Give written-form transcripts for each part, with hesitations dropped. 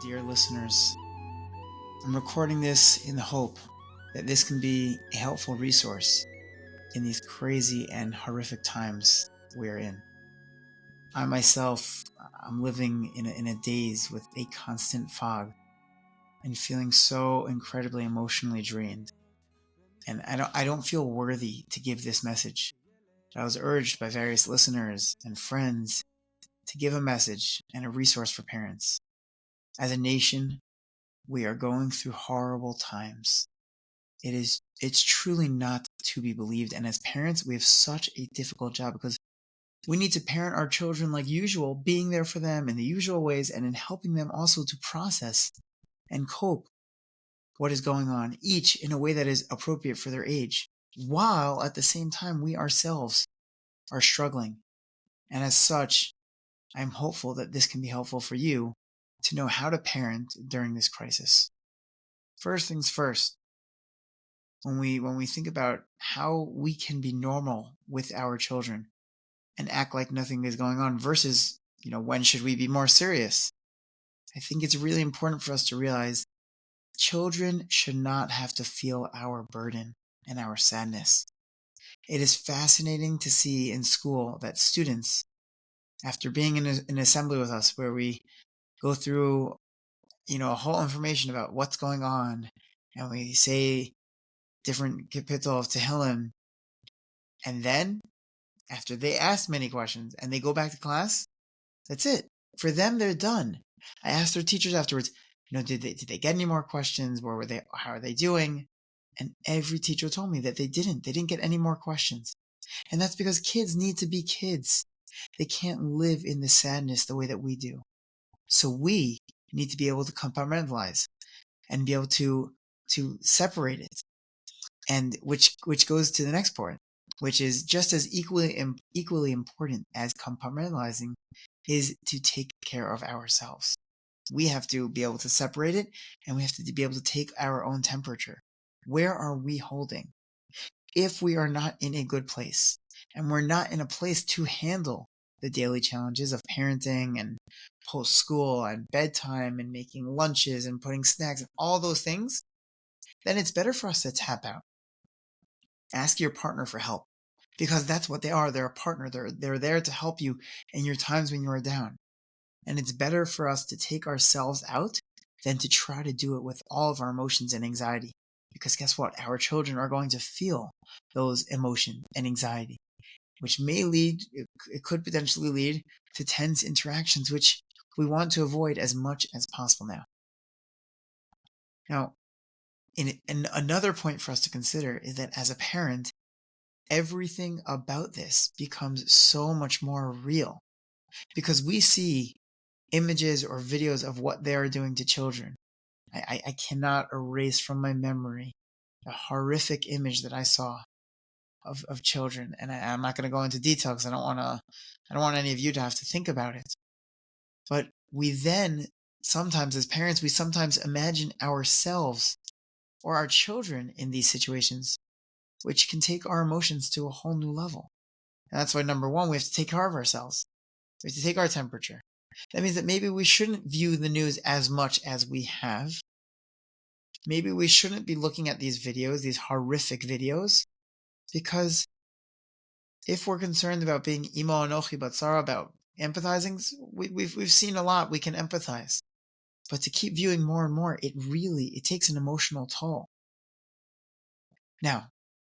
dear listeners. I'm recording this in the hope that this can be a helpful resource in these crazy and horrific times we're in. I myself, I'm living in a daze with a constant fog and feeling so incredibly emotionally drained. And I don't feel worthy to give this message. I was urged by various listeners and friends to give a message and a resource for parents. As a nation, we are going through horrible times. It's truly not to be believed. And as parents, we have such a difficult job because we need to parent our children like usual, being there for them in the usual ways and in helping them also to process and cope what is going on, each in a way that is appropriate for their age, while at the same time we ourselves are struggling. And as such, I'm hopeful that this can be helpful for you to know how to parent during this crisis. First things first, when we think about how we can be normal with our children and act like nothing is going on versus, when should we be more serious? I think it's really important for us to realize children should not have to feel our burden and our sadness. It is fascinating to see in school that students, after being in an assembly with us where we go through, a whole information about what's going on, and we say different kapitel of Tehillim, and then after they ask many questions and they go back to class, that's it. For them, they're done. I asked their teachers afterwards, did they get any more questions? How are they doing? And every teacher told me that they didn't. They didn't get any more questions. And that's because kids need to be kids. They can't live in the sadness the way that we do. So we need to be able to compartmentalize and be able to separate it. And which goes to the next point, which is just as equally important as compartmentalizing is to take care of ourselves. We have to be able to separate it, and we have to be able to take our own temperature. Where are we holding? If we are not in a good place, and we're not in a place to handle the daily challenges of parenting and post-school and bedtime and making lunches and putting snacks and all those things, then it's better for us to tap out. Ask your partner for help, because that's what they are. They're a partner. They're there to help you in your times when you are down. And it's better for us to take ourselves out than to try to do it with all of our emotions and anxiety. Because guess what? Our children are going to feel those emotions and anxiety, which it could potentially lead to tense interactions, which we want to avoid as much as possible now. Now, in another point for us to consider is that as a parent, everything about this becomes so much more real because we see images or videos of what they are doing to children. I cannot erase from my memory a horrific image that I saw of children, and I'm not going to go into details. I don't want any of you to have to think about it. But we then sometimes, as parents, we sometimes imagine ourselves or our children in these situations, which can take our emotions to a whole new level. And that's why, number one, we have to take care of ourselves. We have to take our temperature. That means that maybe we shouldn't view the news as much as we have. Maybe we shouldn't be looking at these videos, these horrific videos, because if we're concerned about being imo anochi batzara, about empathizing, we've seen a lot. We can empathize. But to keep viewing more and more, it takes an emotional toll. Now,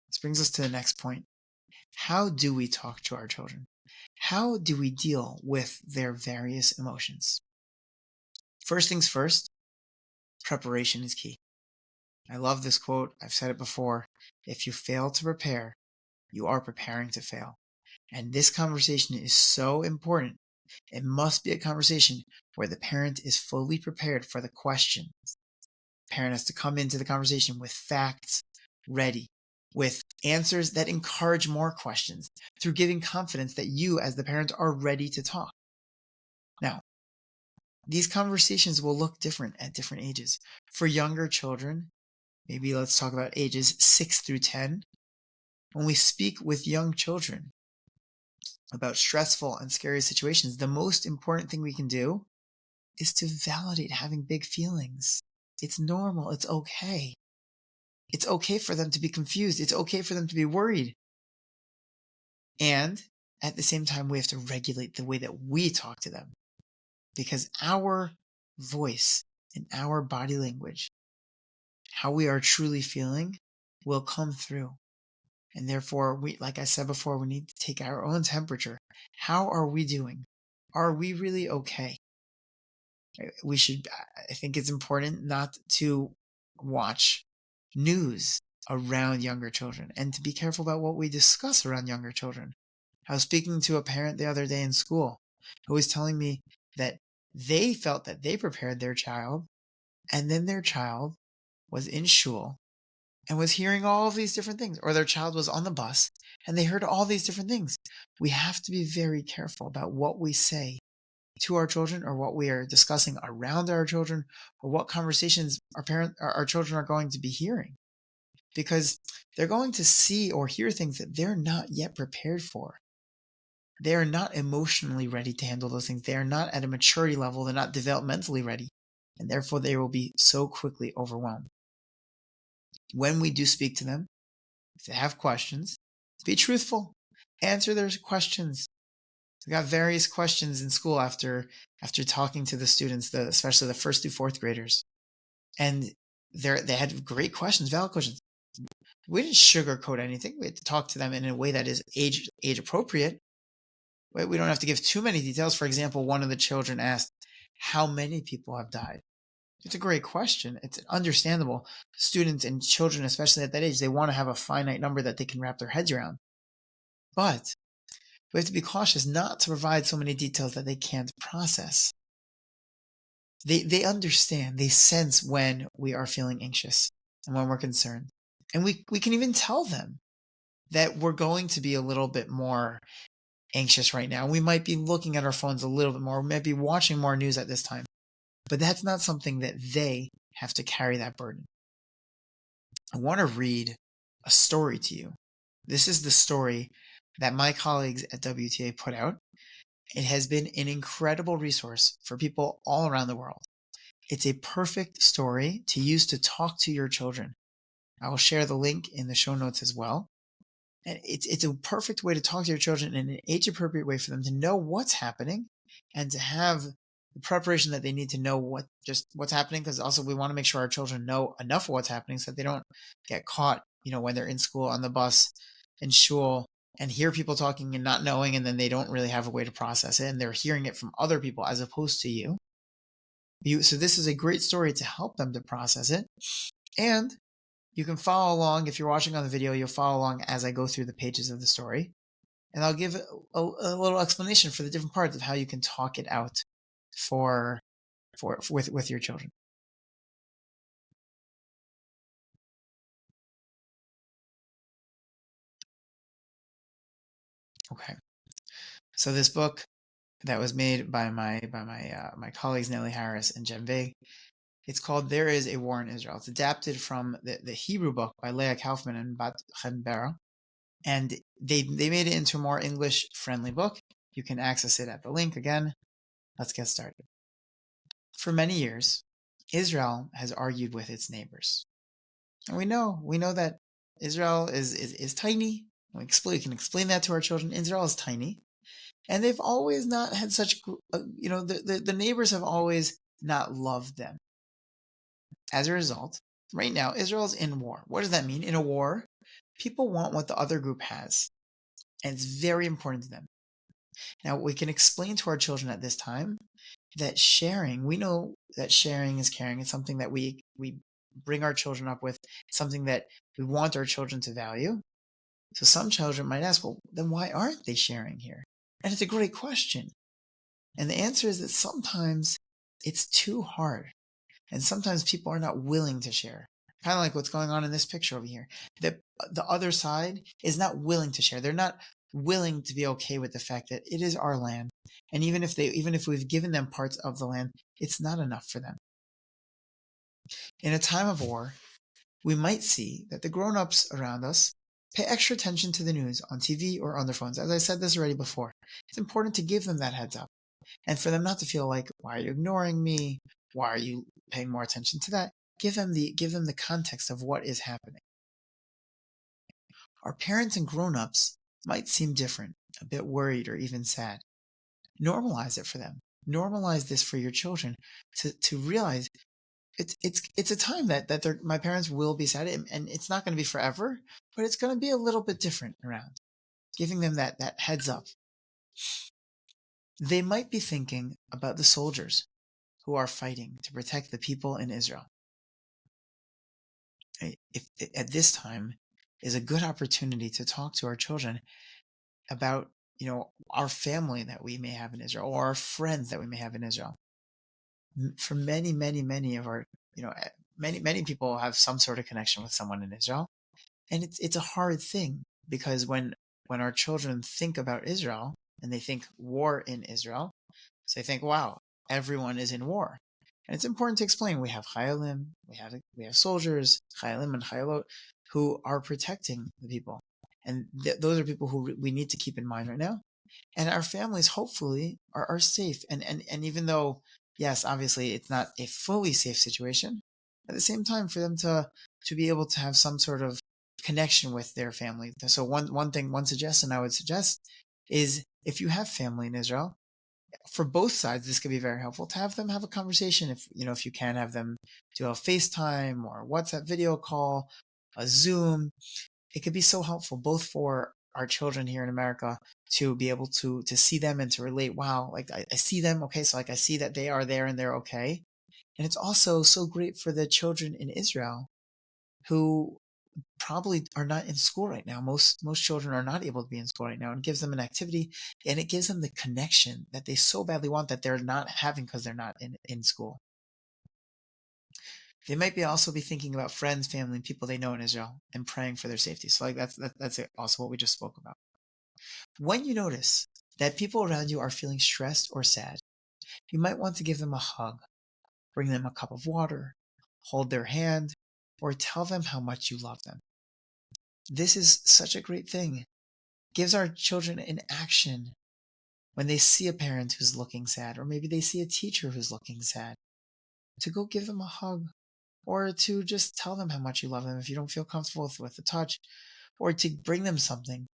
this brings us to the next point. How do we talk to our children? How do we deal with their various emotions? First things first, preparation is key. I love this quote. I've said it before. If you fail to prepare, you are preparing to fail. And this conversation is so important. It must be a conversation where the parent is fully prepared for the question. The parent has to come into the conversation with facts ready, with answers that encourage more questions, through giving confidence that you as the parent are ready to talk. Now, these conversations will look different at different ages. For younger children, maybe let's talk about ages 6 through 10. When we speak with young children about stressful and scary situations, the most important thing we can do is to validate having big feelings. It's normal. It's okay. It's okay for them to be confused. It's okay for them to be worried. And at the same time, we have to regulate the way that we talk to them, because our voice and our body language, how we are truly feeling, will come through. And therefore, like I said before, we need to take our own temperature. How are we doing? Are we really okay? I think it's important not to watch news around younger children and to be careful about what we discuss around younger children. I was speaking to a parent the other day in school who was telling me that they felt that they prepared their child, and then their child was in shul and was hearing all of these different things, or their child was on the bus and they heard all these different things. We have to be very careful about what we say to our children, or what we are discussing around our children, or what conversations our children are going to be hearing, because they're going to see or hear things that they're not yet prepared for. They are not emotionally ready to handle those things. They are not at a maturity level. They're not developmentally ready, and therefore they will be so quickly overwhelmed. When we do speak to them, if they have questions, be truthful. Answer their questions. We got various questions in school after talking to the students, especially the first through fourth graders, and they had great questions, valid questions. We didn't sugarcoat anything. We had to talk to them in a way that is age appropriate. We don't have to give too many details. For example, one of the children asked, "How many people have died?" It's a great question. It's understandable. Students and children, especially at that age, they want to have a finite number that they can wrap their heads around. But we have to be cautious not to provide so many details that they can't process. They understand, they sense when we are feeling anxious and when we're concerned. And we can even tell them that we're going to be a little bit more anxious right now. We might be looking at our phones a little bit more. We might be watching more news at this time. But that's not something that they have to carry that burden. I want to read a story to you. This is the story that my colleagues at WTA put out. It has been an incredible resource for people all around the world. It's a perfect story to use to talk to your children. I will share the link in the show notes as well. And it's a perfect way to talk to your children in an age-appropriate way for them to know what's happening and to have the preparation that they need to know what's happening, because also we want to make sure our children know enough of what's happening so that they don't get caught, when they're in school, on the bus, in shul, and hear people talking and not knowing, and then they don't really have a way to process it, and they're hearing it from other people as opposed to you. So this is a great story to help them to process it. And you can follow along. If you're watching on the video, you'll follow along as I go through the pages of the story. And I'll give a little explanation for the different parts of how you can talk it out with your children. Okay. So this book that was made by my colleagues Nellie Harris and Jen Vig, it's called "There Is a War in Israel." It's adapted from the Hebrew book by Leah Kaufman and Bat Chenbera, and they made it into a more English-friendly book. You can access it at the link again. Let's get started. For many years, Israel has argued with its neighbors, and we know that Israel is tiny. We can explain that to our children. Israel is tiny, and they've always not had such. The neighbors have always not loved them. As a result, right now, Israel's in war. What does that mean? In a war, people want what the other group has, and it's very important to them. Now, we can explain to our children at this time that we know that sharing is caring. It's something that we bring our children up with. It's something that we want our children to value. So some children might ask, well, then why aren't they sharing here? And it's a great question. And the answer is that sometimes it's too hard. And sometimes people are not willing to share. Kind of like what's going on in this picture over here. The other side is not willing to share. They're not willing to be okay with the fact that it is our land. And even if we've given them parts of the land, it's not enough for them. In a time of war, we might see that the grown-ups around us pay extra attention to the news on TV or on their phones. As I said this already before, it's important to give them that heads up. And for them not to feel like, why are you ignoring me? Why are you paying more attention to that? Give them the context of what is happening. Our parents and grown-ups might seem different, a bit worried or even sad. Normalize it for them. Normalize this for your children to realize it's a time that my parents will be sad, and it's not going to be forever, but it's going to be a little bit different around. Giving them that heads up. They might be thinking about the soldiers who are fighting to protect the people in Israel. If at this time is a good opportunity to talk to our children about, our family that we may have in Israel, or our friends that we may have in Israel. For many, many, many of our, many people have some sort of connection with someone in Israel, and it's a hard thing because when our children think about Israel and they think war in Israel, so they think, wow, everyone is in war. And it's important to explain we have chayalim, we have soldiers, chayalim and chayalot, who are protecting the people. And those are people who we need to keep in mind right now. And our families hopefully are safe. And even though, yes, obviously it's not a fully safe situation, at the same time for them to be able to have some sort of connection with their family. So one suggestion I would suggest is if you have family in Israel, for both sides, this could be very helpful to have them have a conversation. If you can have them do a FaceTime or a WhatsApp video call, a Zoom, it could be so helpful both for our children here in America to be able to see them and to relate. Wow, like I see them. Okay, so like I see that they are there and they're okay. And it's also so great for the children in Israel who probably are not in school right now. Most children are not able to be in school right now, and it gives them an activity, and it gives them the connection that they so badly want that they're not having because they're not in school. They might also be thinking about friends, family, and people they know in Israel and praying for their safety. So like that's also what we just spoke about. When you notice that people around you are feeling stressed or sad, you might want to give them a hug, bring them a cup of water, hold their hand, or tell them how much you love them. This is such a great thing. Gives our children an action when they see a parent who's looking sad, or maybe they see a teacher who's looking sad, to go give them a hug, or to just tell them how much you love them if you don't feel comfortable with the touch, or to bring them something.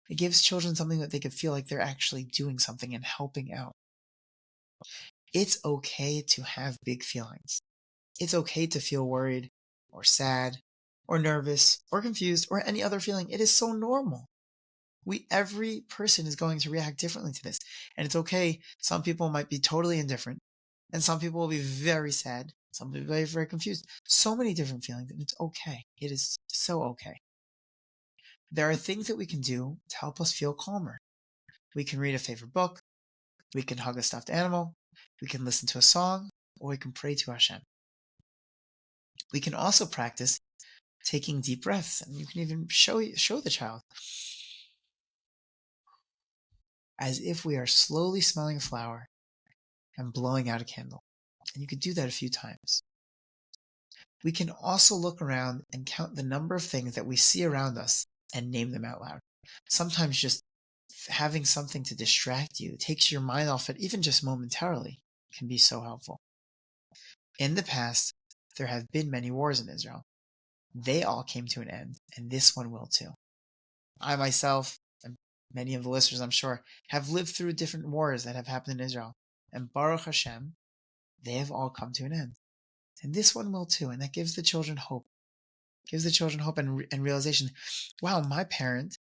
It gives children something that they can feel like they're actually doing something and helping out. It's okay to have big feelings. It's okay to feel worried, or sad, or nervous, or confused, or any other feeling. It is so normal. Every person is going to react differently to this. And it's okay. Some people might be totally indifferent, and some people will be very sad. Some people will be very confused. So many different feelings, and it's okay. It is so okay. There are things that we can do to help us feel calmer. We can read a favorite book. We can hug a stuffed animal. We can listen to a song, or we can pray to Hashem. We can also practice taking deep breaths, and you can even show the child as if we are slowly smelling a flower and blowing out a candle. And you could do that a few times. We can also look around and count the number of things that we see around us and name them out loud. Sometimes just having something to distract you, takes your mind off it, even just momentarily, can be so helpful. In the past, there have been many wars in Israel. They all came to an end, and this one will too. I myself, and many of the listeners I'm sure, have lived through different wars that have happened in Israel. And Baruch Hashem, they have all come to an end. And this one will too, and that gives the children hope. Gives the children hope and realization, wow, my parent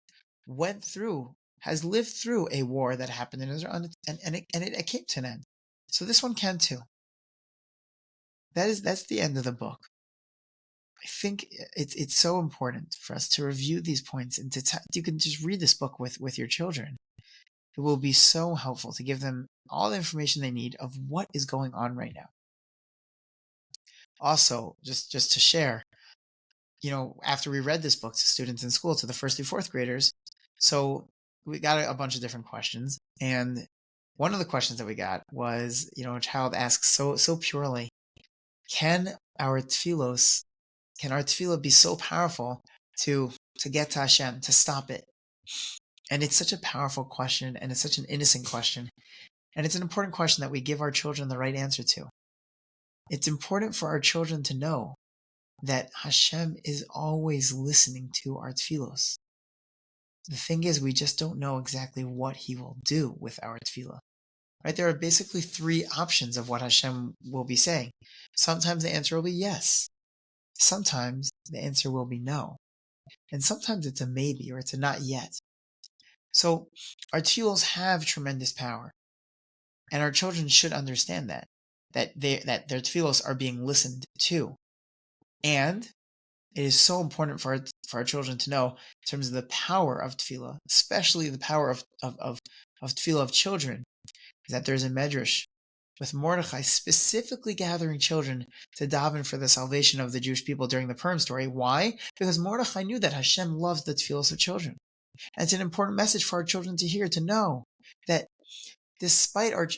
has lived through a war that happened in Israel, and it came to an end. So this one can too. That's the end of the book. I think it's so important for us to review these points, and you can just read this book with your children. It will be so helpful to give them all the information they need of what is going on right now. Also, just to share, after we read this book to students in school, to the first through fourth graders, so we got a bunch of different questions. And one of the questions that we got was, a child asks so purely, can our tefillah be so powerful to get to Hashem, to stop it? And it's such a powerful question, and it's such an innocent question. And it's an important question that we give our children the right answer to. It's important for our children to know that Hashem is always listening to our tefillos. The thing is, we just don't know exactly what He will do with our tefillah. Right? There are basically three options of what Hashem will be saying. Sometimes the answer will be yes. Sometimes the answer will be no. And sometimes it's a maybe or it's a not yet. So our tefillos have tremendous power. And our children should understand that their tefillos are being listened to. And it is so important for our children to know in terms of the power of tefillah, especially the power of tefillah of children, is that there's a medrash with Mordechai specifically gathering children to daven for the salvation of the Jewish people during the Purim story. Why? Because Mordechai knew that Hashem loves the tefillos of children. And it's an important message for our children to hear, to know that despite our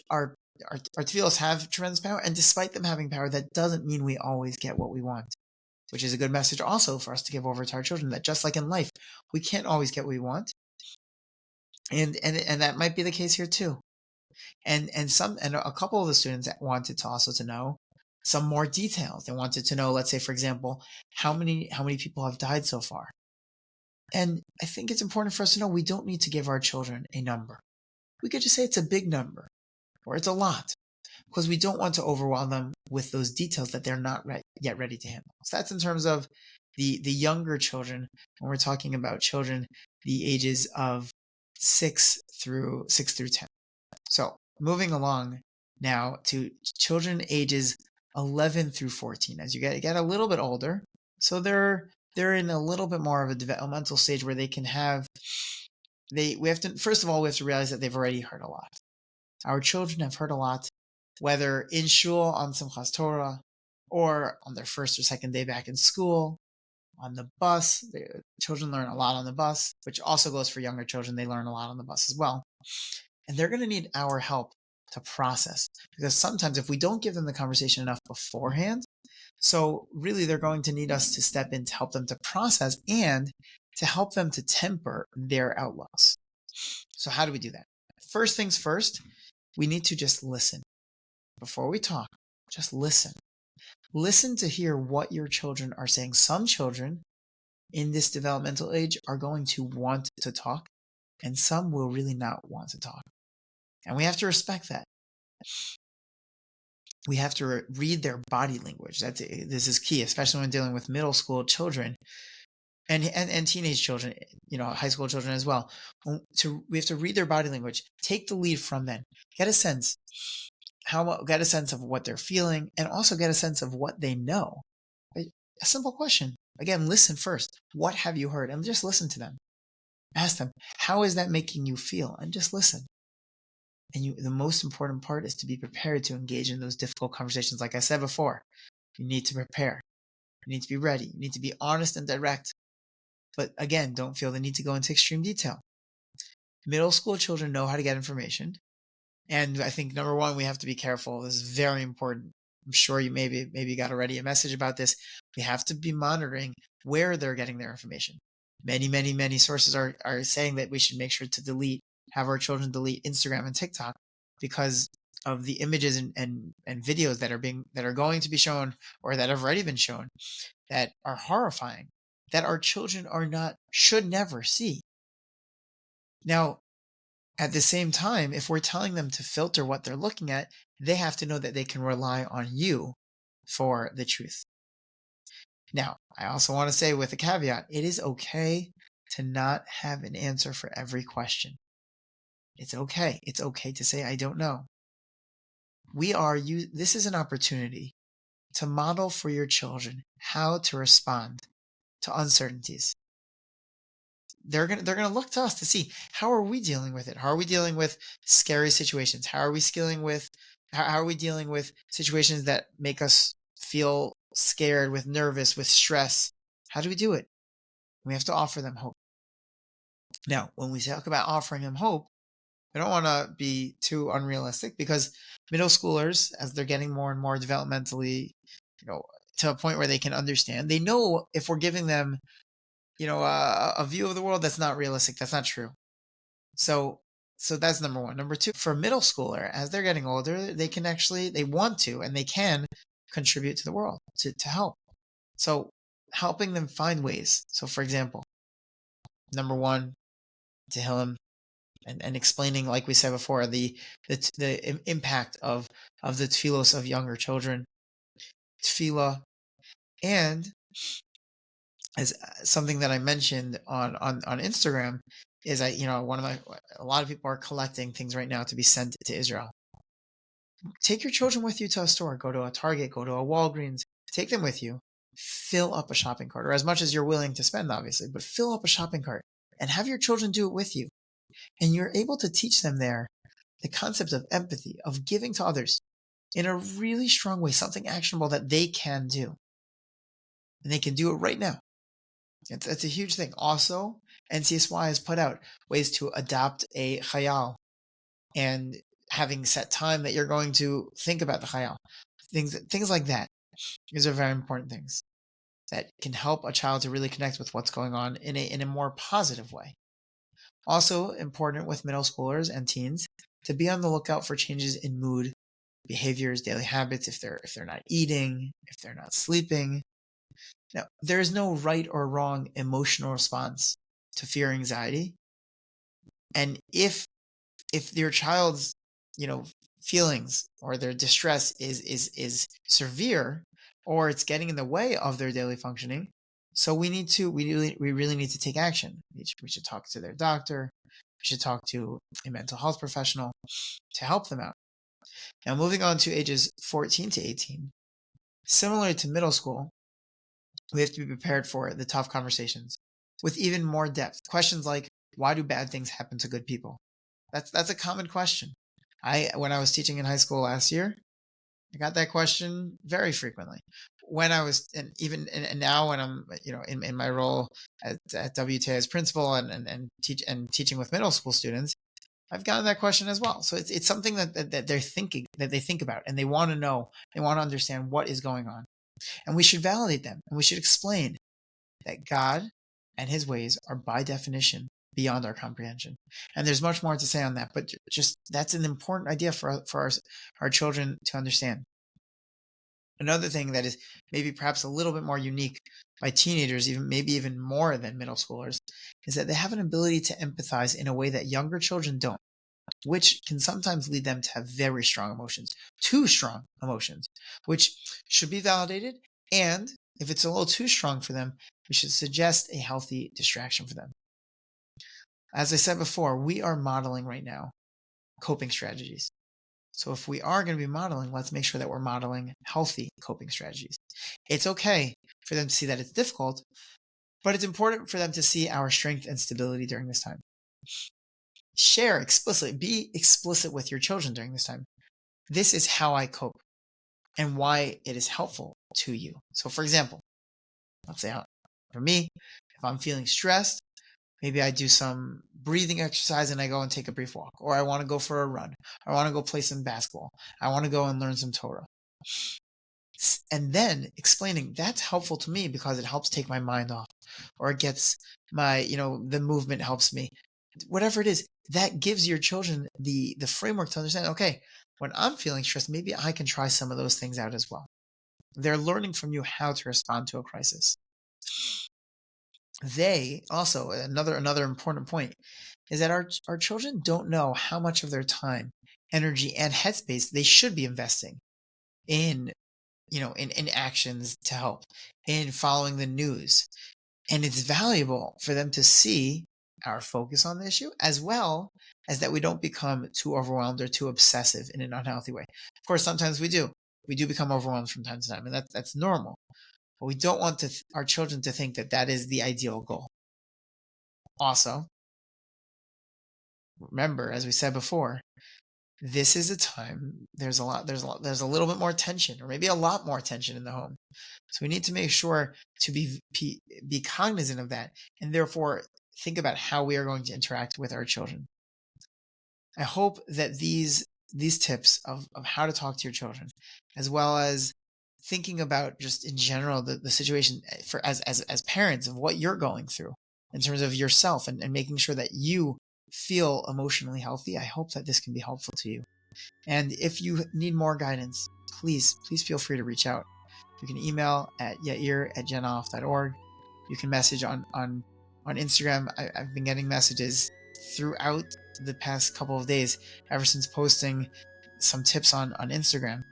tefillos have tremendous power, and despite them having power, that doesn't mean we always get what we want. Which is a good message also for us to give over to our children, that just like in life, we can't always get what we want. And that might be the case here too. And a couple of the students wanted to also to know some more details. They wanted to know, let's say, for example, how many people have died so far. And I think it's important for us to know we don't need to give our children a number. We could just say it's a big number or it's a lot, because we don't want to overwhelm them with those details that they're not yet ready to handle. So that's in terms of the younger children, when we're talking about children the ages of 6 through 10. So moving along now to children ages 11 through 14. As you get a little bit older, so they're in a little bit more of a developmental stage where they can have, first of all, we have to realize that they've already heard a lot. Our children have heard a lot, whether in shul on Simchas Torah, or on their first or second day back in school, on the bus. The children learn a lot on the bus, which also goes for younger children. They learn a lot on the bus as well. And they're going to need our help to process, because sometimes if we don't give them the conversation enough beforehand, so really they're going to need us to step in to help them to process and to help them to temper their outlooks. So how do we do that? First things first, we need to just listen. Before we talk, just listen. Listen to hear what your children are saying. Some children in this developmental age are going to want to talk, and some will really not want to talk. And we have to respect that. We have to read their body language. This is key, especially when dealing with middle school children and teenage children, high school children as well. We have to read their body language, take the lead from them, get a sense of what they're feeling, and also get a sense of what they know. A simple question. Again, listen first. What have you heard? And just listen to them. Ask them, how is that making you feel? And just listen. And the most important part is to be prepared to engage in those difficult conversations. Like I said before, you need to prepare. You need to be ready. You need to be honest and direct. But again, don't feel the need to go into extreme detail. Middle school children know how to get information. And I think, number one, we have to be careful. This is very important. I'm sure you maybe got already a message about this. We have to be monitoring where they're getting their information. Many sources are saying that we should make sure to have our children delete Instagram and TikTok because of the images and videos that are going to be shown, or that have already been shown, that are horrifying, that our children should never see. Now, at the same time, if we're telling them to filter what they're looking at, they have to know that they can rely on you for the truth. Now, I also want to say, with a caveat, it is okay to not have an answer for every question. It's okay. It's okay to say, I don't know. This is an opportunity to model for your children how to respond to uncertainties. They're gonna look to us to see, how are we dealing with it? How are we dealing with scary situations? How are we dealing with situations that make us feel scared, nervous, with stress? How do we do it? We have to offer them hope. Now, when we talk about offering them hope, we don't want to be too unrealistic, because middle schoolers, as they're getting more and more developmentally, to a point where they can understand, they know if we're giving them a view of the world that's not realistic, that's not true. So So that's number one. Number two, for a middle schooler, as they're getting older, they want to, and they can contribute to the world to help. So helping them find ways. So for example, number one, Tehillim, and explaining, like we said before, the impact of the tefillos of younger children, tefillah, and as something that I mentioned on Instagram is a lot of people are collecting things right now to be sent to Israel. Take your children with you to a store. Go to a Target, go to a Walgreens, take them with you. Fill up a shopping cart, or as much as you're willing to spend, obviously, but fill up a shopping cart and have your children do it with you. And you're able to teach them there the concept of empathy, of giving to others in a really strong way, something actionable that they can do. And they can do it right now. It's a huge thing. Also, NCSY has put out ways to adopt a chayal and having set time that you're going to think about the chayal. Things like that. These are very important things that can help a child to really connect with what's going on in a more positive way. Also important with middle schoolers and teens to be on the lookout for changes in mood, behaviors, daily habits, if they're not eating, if they're not sleeping. Now, there is no right or wrong emotional response to fear or anxiety. And if your child's, feelings or their distress is severe, or it's getting in the way of their daily functioning, so we really need to take action. We should talk to their doctor. We should talk to a mental health professional to help them out. Now, moving on to ages 14 to 18, similar to middle school, we have to be prepared for the tough conversations with even more depth. Questions like, why do bad things happen to good people? That's a common question. When I was teaching in high school last year, I got that question very frequently. When I was, and now when I'm, in my role at WTA as principal and teaching with middle school students, I've gotten that question as well. So it's something that they think about, and they want to know, they want to understand what is going on. And we should validate them, and we should explain that God and his ways are by definition beyond our comprehension. And there's much more to say on that, but just that's an important idea for our children to understand. Another thing that is maybe perhaps a little bit more unique by teenagers, maybe even more than middle schoolers, is that they have an ability to empathize in a way that younger children don't, which can sometimes lead them to have very strong emotions, too strong emotions, which should be validated. And if it's a little too strong for them, we should suggest a healthy distraction for them. As I said before, we are modeling right now coping strategies. So if we are going to be modeling, let's make sure that we're modeling healthy coping strategies. It's okay for them to see that it's difficult, but it's important for them to see our strength and stability during this time. Share explicitly, be explicit with your children during this time. This is how I cope and why it is helpful to you. So for example, let's say for me, if I'm feeling stressed, maybe I do some breathing exercise and I go and take a brief walk, or I want to go for a run. I want to go play some basketball. I want to go and learn some Torah. And then explaining that's helpful to me because it helps take my mind off, or it gets my, the movement helps me. Whatever it is, that gives your children the framework to understand, okay, when I'm feeling stressed, maybe I can try some of those things out as well. They're learning from you how to respond to a crisis. They also, another important point is that our children don't know how much of their time, energy, and headspace they should be investing in, in actions to help, in following the news. And it's valuable for them to see our focus on the issue, as well as that we don't become too overwhelmed or too obsessive in an unhealthy way. Of course, sometimes we do become overwhelmed from time to time, and that's normal. But we don't want our children to think that is the ideal goal. Also, remember, as we said before, this is a time there's a little bit more tension, or maybe a lot more tension in the home. So we need to make sure to be cognizant of that, and therefore think about how we are going to interact with our children. I hope that these tips of how to talk to your children, as well as thinking about just in general the situation for as parents of what you're going through in terms of yourself, and making sure that you feel emotionally healthy, I hope that this can be helpful to you. And if you need more guidance, please feel free to reach out. You can email at yair@genoff.org. You can message on Instagram. I've been getting messages throughout the past couple of days, ever since posting some tips on Instagram.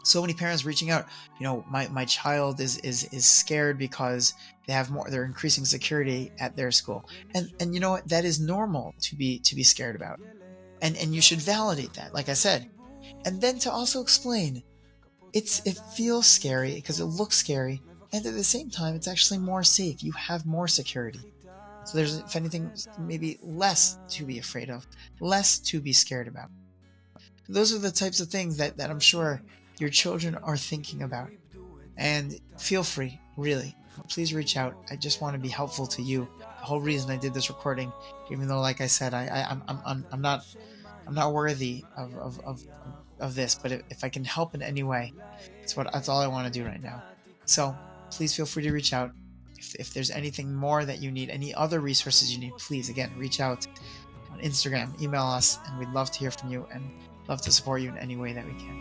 So many parents reaching out. My child is scared because they're increasing security at their school. And you know what? That is normal to be scared about. And you should validate that, like I said. And then to also explain, it feels scary because it looks scary, and at the same time it's actually more safe. You have more security. So there's, if anything, maybe less to be afraid of, less to be scared about. Those are the types of things that I'm sure your children are thinking about. And feel free, really, please reach out. I just want to be helpful to you. The whole reason I did this recording, even though, like I said, I'm not worthy of this, but if I can help in any way, that's all I want to do right now. So please feel free to reach out. If there's anything more that you need, any other resources you need, please, again, reach out on Instagram, email us, and we'd love to hear from you and love to support you in any way that we can.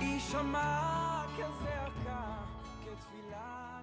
יישמע כזעקה, כתפילה